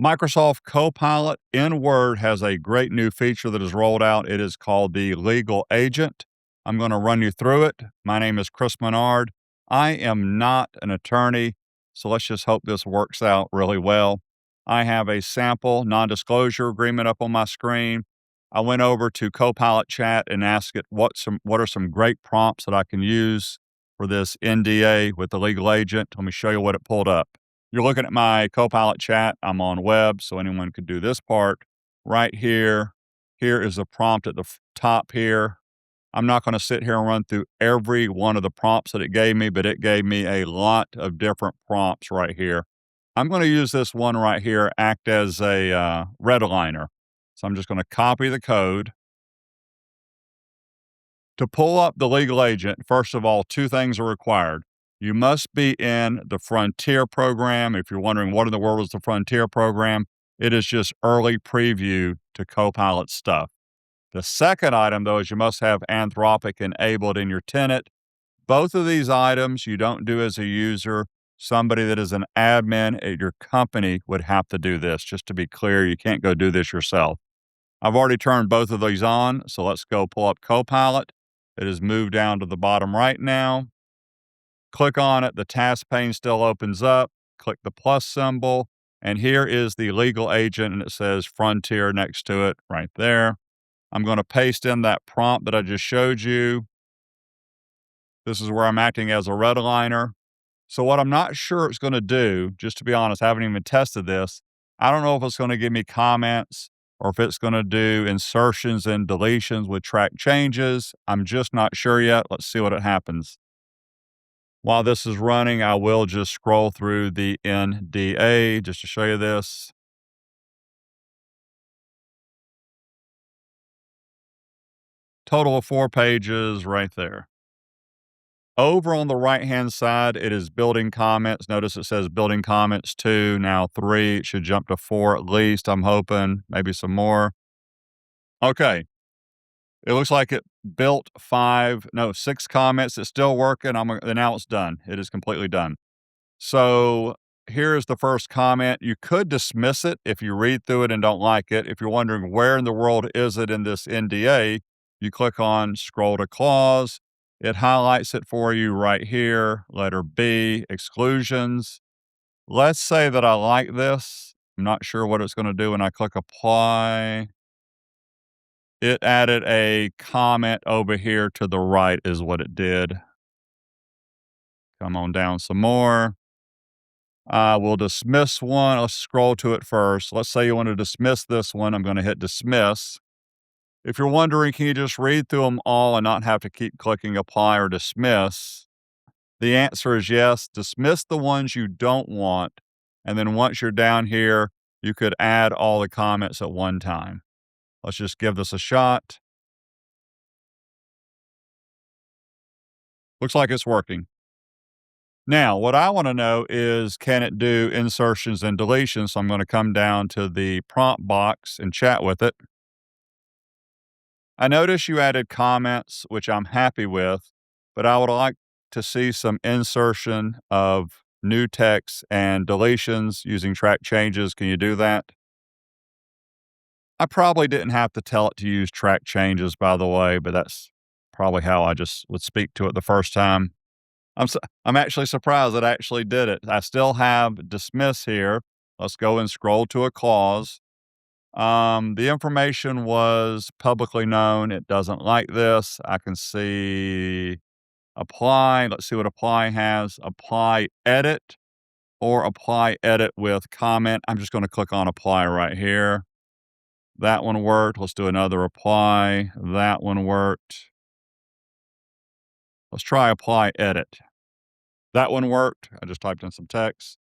Microsoft Copilot in Word has a great new feature that is rolled out. It is called the Legal Agent. I'm going to run you through it. My name is Chris Menard. I am not an attorney, so let's just hope this works out really well. I have a sample non-disclosure agreement up on my screen. I went over to Copilot Chat and asked it what are some great prompts that I can use for this NDA with the legal agent. Let me show you what it pulled up. You're looking at my Copilot Chat. I'm on web, so anyone could do this part. Right here, here is a prompt at the top here. I'm not going to sit here and run through every one of the prompts that it gave me, but it gave me a lot of different prompts right here. I'm going to use this one right here, act as a redliner. So I'm just going to copy the code. To pull up the legal agent, first of all, two things are required. You must be in the Frontier program. If you're wondering what in the world is the Frontier program, it is just early preview to Copilot stuff. The second item, though, is you must have Anthropic enabled in your tenant. Both of these items you don't do as a user. Somebody that is an admin at your company would have to do this. Just to be clear, you can't go do this yourself. I've already turned both of these on, so let's go pull up Copilot. It has moved down to the bottom right now. Click on it, the task pane still opens up. Click the plus symbol, and here is the legal agent, and it says Frontier next to it right there. I'm going to paste in that prompt that I just showed you. This is where I'm acting as a redliner. So what I'm not sure it's going to do, just to be honest, I haven't even tested this. I don't know if it's going to give me comments or if it's going to do insertions and deletions with track changes. I'm just not sure yet. Let's see what happens. While this is running, I will just scroll through the NDA just to show you this. Total of 4 pages right there. Over on the right-hand side, it is building comments. Notice it says building comments 2, now 3. It should jump to 4 at least, I'm hoping, maybe some more. Okay. It looks like it built 6 comments. It's still working. Now it's done. It is completely done. So here's the first comment. You could dismiss it if you read through it and don't like it. If you're wondering where in the world is it in this NDA, you click on scroll to clause. It highlights it for you right here. Letter B, exclusions. Let's say that I like this. I'm not sure what it's going to do when I click apply. It added a comment over here to the right is what it did. Come on down some more. We'll dismiss one. Let's scroll to it first. Let's say you want to dismiss this one. I'm going to hit dismiss. If you're wondering, can you just read through them all and not have to keep clicking apply or dismiss? The answer is yes. Dismiss the ones you don't want. And then once you're down here, you could add all the comments at one time. Let's just give this a shot. Looks like it's working. Now, what I want to know is, can it do insertions and deletions? So I'm going to come down to the prompt box and chat with it. I notice you added comments, which I'm happy with, but I would like to see some insertion of new text and deletions using track changes. Can you do that? I probably didn't have to tell it to use track changes, by the way, but that's probably how I just would speak to it the first time. I'm actually surprised it actually did it. I still have dismiss here. Let's go and scroll to a clause. The information was publicly known. It doesn't like this. I can see apply. Let's see what apply has. Apply edit or apply edit with comment. I'm just going to click on apply right here. That one worked. Let's do another apply. That one worked. Let's try apply edit. That one worked. I just typed in some text.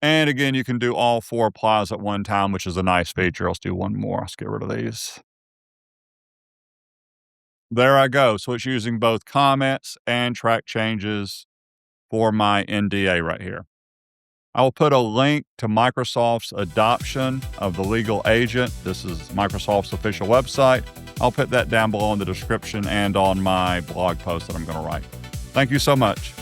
And again, you can do all 4 applies at one time, which is a nice feature. Let's do one more. Let's get rid of these. There I go. So it's using both comments and track changes for my NDA right here. I will put a link to Microsoft's adoption of the legal agent. This is Microsoft's official website. I'll put that down below in the description and on my blog post that I'm going to write. Thank you so much.